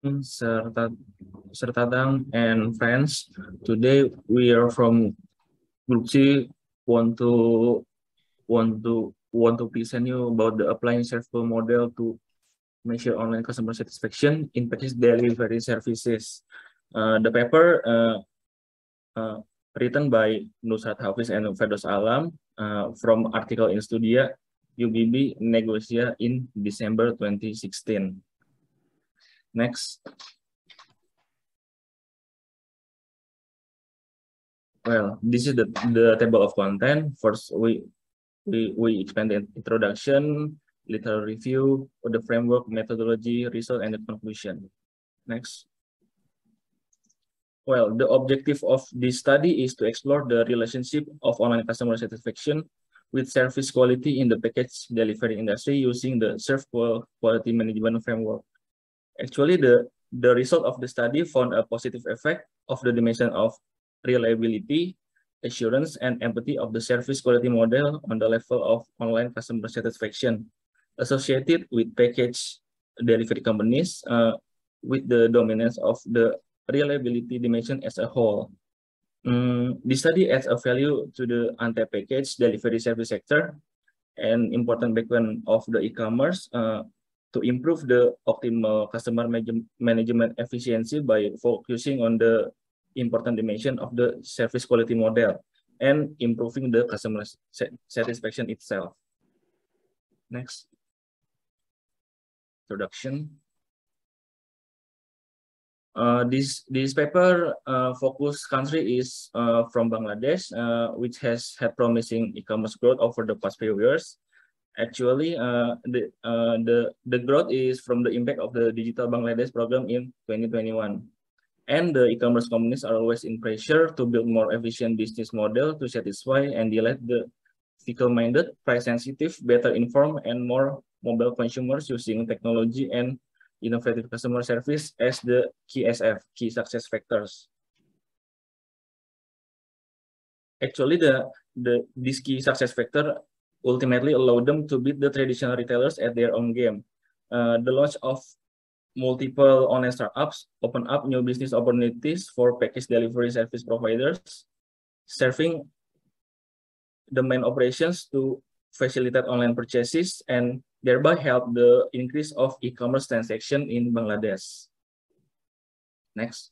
Serta Sertadang and friends. Today we are from Group C. Want to present you about the applying survey model to measure online customer satisfaction in package delivery services. The paper written by Nusrat Hafiz and Firdaus Alam from article in Studia UBB Negosia in December 2016. Next. Well, this is the table of content. First, we expand the introduction, little review, the framework, methodology, result, and the conclusion. Next. Well, the objective of this study is to explore the relationship of online customer satisfaction with service quality in the package delivery industry using the Serve Quality Management Framework. Actually, the result of the study found a positive effect of the dimension of reliability, assurance, and empathy of the service quality model on the level of online customer satisfaction associated with package delivery companies with the dominance of the reliability dimension as a whole. The study adds a value to the anti-package delivery service sector and important background of the e-commerce to improve the optimal customer management efficiency by focusing on the important dimension of the service quality model and improving the customer satisfaction itself. Next. Introduction. This paper focus country is from Bangladesh, which has had promising e-commerce growth over the past few years. Actually, the growth is from the impact of the Digital Bangladesh program in 2021. And the e-commerce companies are always in pressure to build more efficient business model to satisfy and delight the fickle-minded, price-sensitive, better informed, and more mobile consumers using technology and innovative customer service as the key success factors. Actually, this key success factor ultimately allow them to beat the traditional retailers at their own game. The launch of multiple online startups open up new business opportunities for package delivery service providers, serving the main operations to facilitate online purchases and thereby help the increase of e-commerce transaction in Bangladesh. Next.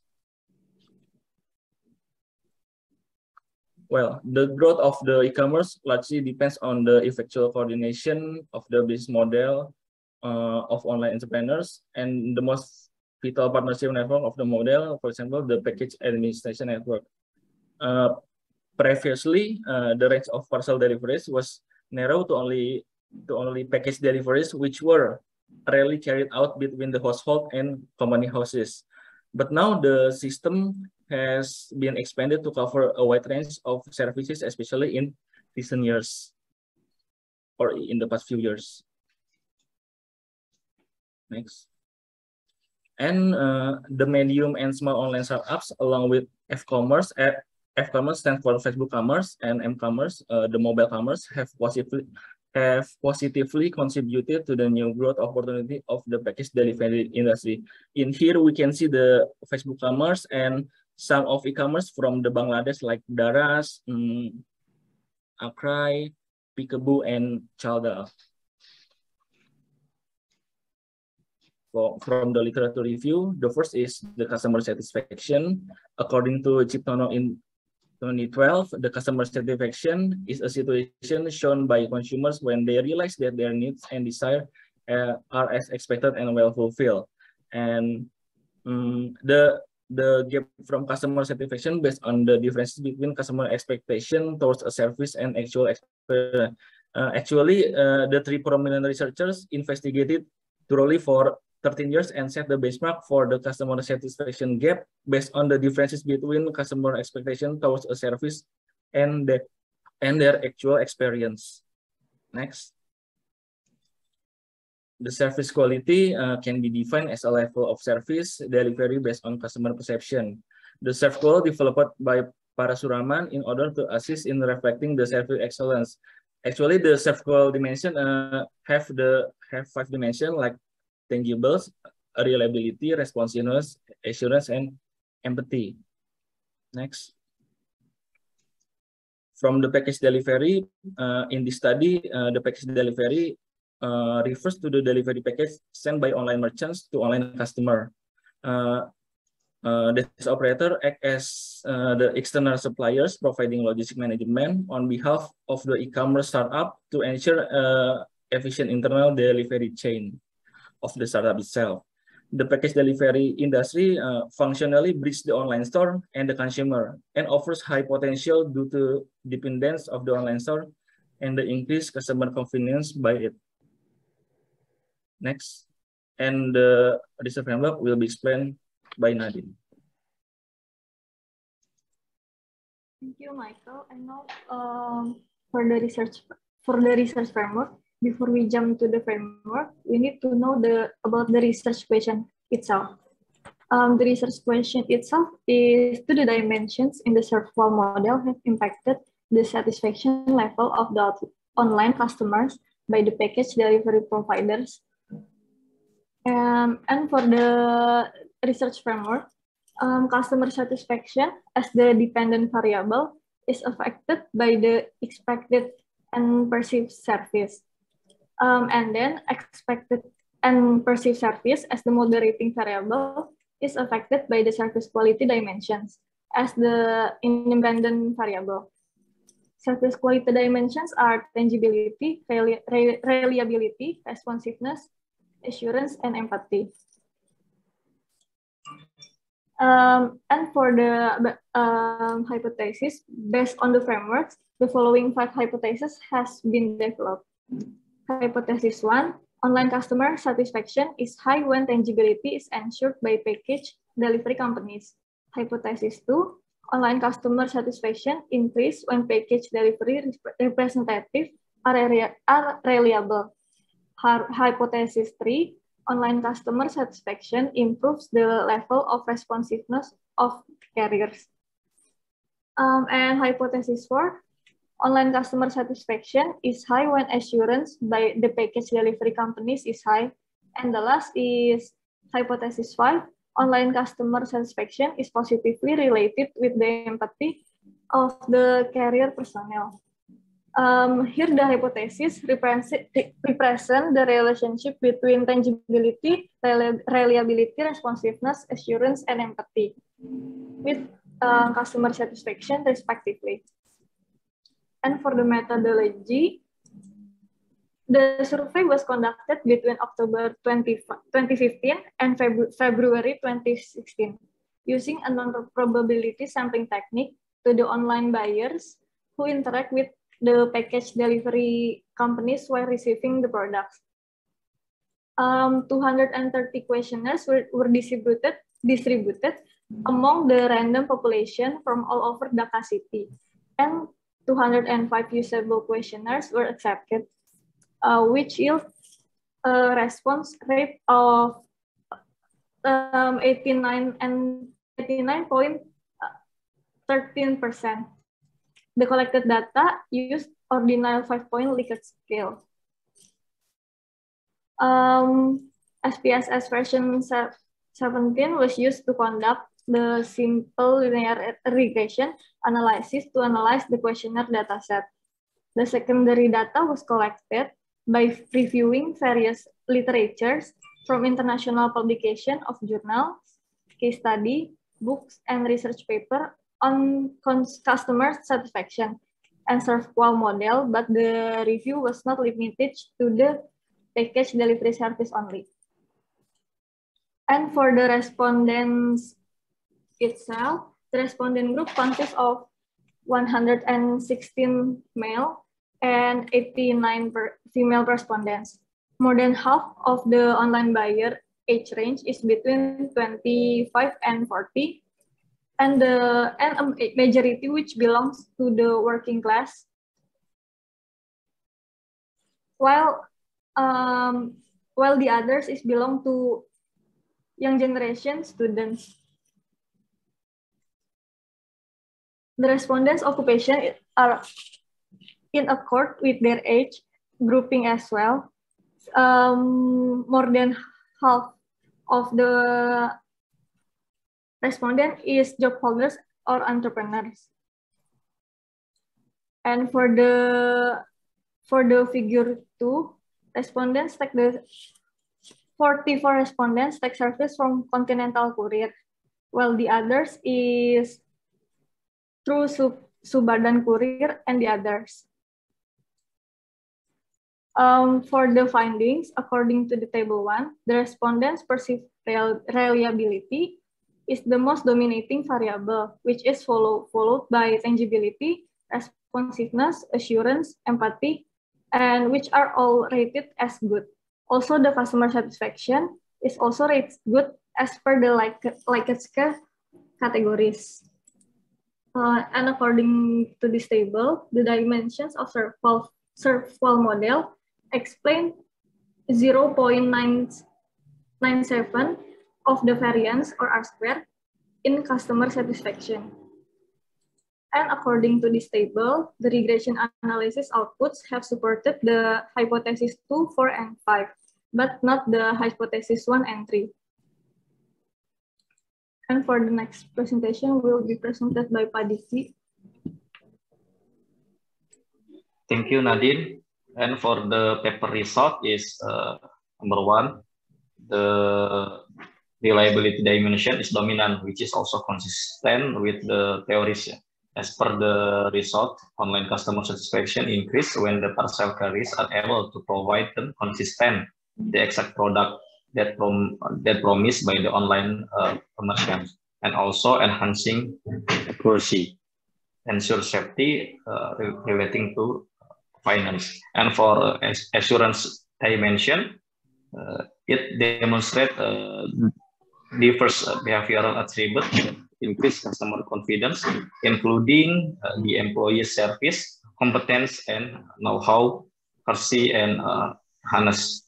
Well, the growth of the e-commerce largely depends on the effectual coordination of the business model of online entrepreneurs, and the most vital partnership network of the model, for example, the package administration network. Previously, the range of parcel deliveries was narrow to only package deliveries, which were rarely carried out between the household and company houses. But now the system has been expanded to cover a wide range of services, especially in recent years or in the past few years. Next. And the medium and small online startups, along with F-commerce, F-commerce stands for Facebook Commerce, and M-commerce, the mobile commerce, have positively contributed to the new growth opportunity of the package delivery industry. In here, we can see the Facebook Commerce and some of e-commerce from the Bangladesh, like Daraz, Akrai, Peekaboo, and Chalda. From the literature review, the first is the customer satisfaction. According to Ciptono in 2012, the customer satisfaction is a situation shown by consumers when they realize that their needs and desires are as expected and well fulfilled. And the gap from customer satisfaction based on the differences between customer expectation towards a service and actual experience. Actually, the three prominent researchers investigated thoroughly for 13 years and set the benchmark for the customer satisfaction gap based on the differences between customer expectation towards a service and their actual experience. Next. The service quality can be defined as a level of service delivery based on customer perception. The serve goal developed by Parasuraman in order to assist in reflecting the service excellence. Actually, the serve goal dimension have 5 dimensions like tangibles, reliability, responsiveness, assurance, and empathy. Next. From the package delivery, in this study, the package delivery refers to the delivery package sent by online merchants to online customer. This operator act as the external suppliers providing logistic management on behalf of the e-commerce startup to ensure efficient internal delivery chain of the startup itself. The package delivery industry functionally bridges the online store and the consumer and offers high potential due to dependence of the online store and the increased customer convenience by it. Next. And the research framework will be explained by Nadine. Thank you, Michael. And now for the research framework, before we jump to the framework, we need to know about the research question itself. The research question itself is do the dimensions in the SERVQual model have impacted the satisfaction level of the online customers by the package delivery providers? And for the research framework, customer satisfaction as the dependent variable is affected by the expected and perceived service. And then expected and perceived service as the moderating variable is affected by the service quality dimensions as the independent variable. Service quality dimensions are tangibility, reliability, responsiveness, assurance, and empathy. And for the hypothesis, based on the frameworks, the following 5 hypotheses has been developed. Hypothesis 1, online customer satisfaction is high when tangibility is ensured by package delivery companies. Hypothesis 2, online customer satisfaction increase when package delivery representative are reliable. Hypothesis 3, online customer satisfaction improves the level of responsiveness of carriers. And hypothesis 4, online customer satisfaction is high when assurance by the package delivery companies is high. And the last is hypothesis 5, online customer satisfaction is positively related with the empathy of the carrier personnel. Here the hypothesis represent the relationship between tangibility, reliability, responsiveness, assurance, and empathy with customer satisfaction respectively. And for the methodology, the survey was conducted between October 2015 and February 2016 using a non-probability sampling technique to the online buyers who interact with the package delivery companies while receiving the products. 230 questionnaires were distributed among the random population from all over Dhaka city, and 205 usable questionnaires were accepted, which yield a response rate of 89.13%. The collected data used ordinal 5-point Likert scale. SPSS version 17 was used to conduct the simple linear regression analysis to analyze the questionnaire dataset. The secondary data was collected by reviewing various literatures from international publication of journals, case study, books, and research paper on customer satisfaction and SERVQual model, but the review was not limited to the package delivery service only. And for the respondents itself, the respondent group consists of 116 male and 89 female respondents. More than half of the online buyer age range is between 25 and 40. And a majority which belongs to the working class, while the others is belong to young generation students. The respondents' occupation are in accord with their age grouping as well. More than half of the respondent is job holders or entrepreneurs. And for the figure 2, respondents take 44 respondents take service from Continental Courier, while the others is through Subadan Courier and the others. For the findings, according to the table 1, the respondents perceive reliability is the most dominating variable, which is followed by tangibility, responsiveness, assurance, empathy, and which are all rated as good. Also, the customer satisfaction is also rated good as per the Likert categories. And according to this table, the dimensions of SERVQual model explain 0.997 of the variance or R-square in customer satisfaction. And according to this table, the regression analysis outputs have supported the hypothesis 2, 4, and 5, but not the hypothesis 1 and 3. And for the next presentation will be presented by Pak Diki. Thank you, Nadine. And for the paper result is number 1, the reliability dimension is dominant, which is also consistent with the theories. As per the result, online customer satisfaction increase when the parcel carriers are able to provide them consistent, the exact product that promised by the online merchants, and also enhancing accuracy, ensure safety relating to finance. And for assurance dimension, it demonstrates diverse behavioral attributes that increase customer confidence, including the employee service, competence, and know-how, courtesy, and harness.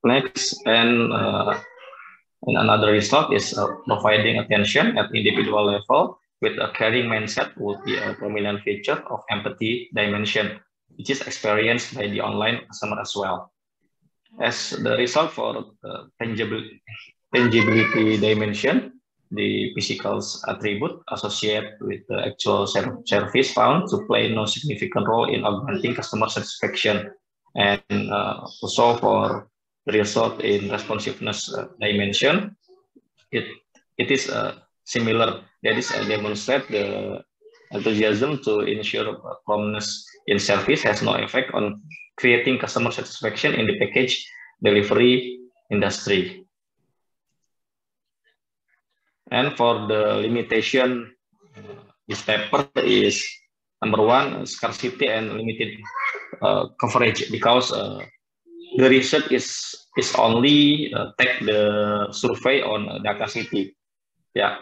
Next, and another result is providing attention at individual level with a caring mindset would be a prominent feature of empathy dimension, which is experienced by the online customer as well. As the result for tangibility dimension, the physical attribute associated with the actual service found to play no significant role in augmenting customer satisfaction. And also for the result in responsiveness dimension, it is similar. That is demonstrate the enthusiasm to ensure promptness in service has no effect on creating customer satisfaction in the package delivery industry. And for the limitation, this paper is number 1, scarcity and limited coverage, because the research is only take the survey on Dhaka City. Yeah,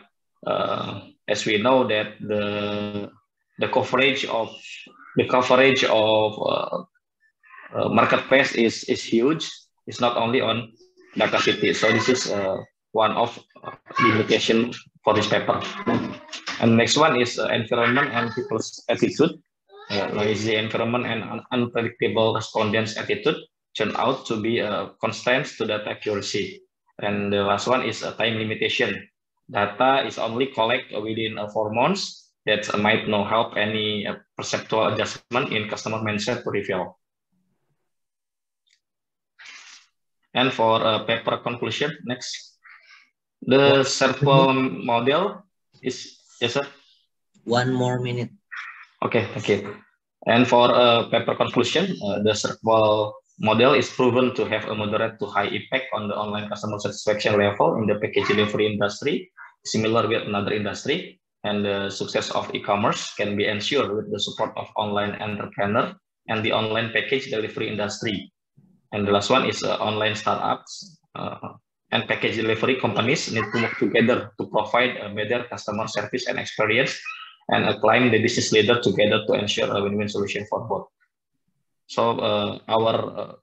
as we know that the coverage of marketplace is huge. It's not only on Dhaka City. So this is one of limitation for this paper. And next one is environment and people's attitude. Noisy environment and unpredictable respondents' attitude turn out to be constraints to data accuracy. And the last one is a time limitation. Data is only collected within 4 months. That might not help any perceptual adjustment in customer mindset to reveal. And for paper conclusion, next. The SERVQual model is, yes sir? 1 more minute. Okay, thank you. And for paper conclusion, the SERVQual model is proven to have a moderate to high impact on the online customer satisfaction level in the package delivery industry, similar with another industry. And the success of e-commerce can be ensured with the support of online entrepreneur and the online package delivery industry. And the last one is online startups and package delivery companies need to work together to provide a better customer service and experience, and climb the business leader together to ensure a win-win solution for both. So our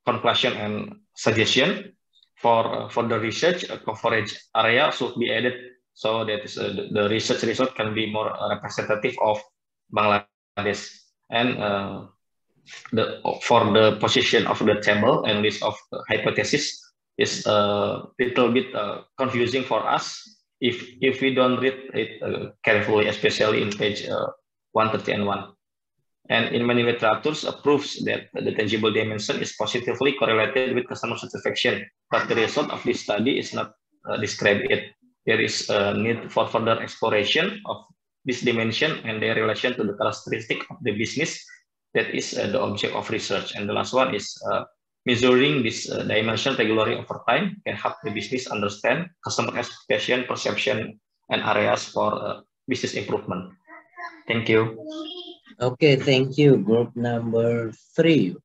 conclusion and suggestion for the research coverage area should be added, so that is, the research result can be more representative of Bangladesh. And for the position of the table and list of hypothesis is a little bit confusing for us if we don't read it carefully, especially in page 130 and 1. And in many literatures proves that the tangible dimension is positively correlated with customer satisfaction, but the result of this study is not described it. There is a need for further exploration of this dimension and their relation to the characteristic of the business that is the object of research. And the last one is measuring this dimension regularly over time can help the business understand customer expectation, perception, and areas for business improvement. Thank you. Okay, thank you. Group number 3.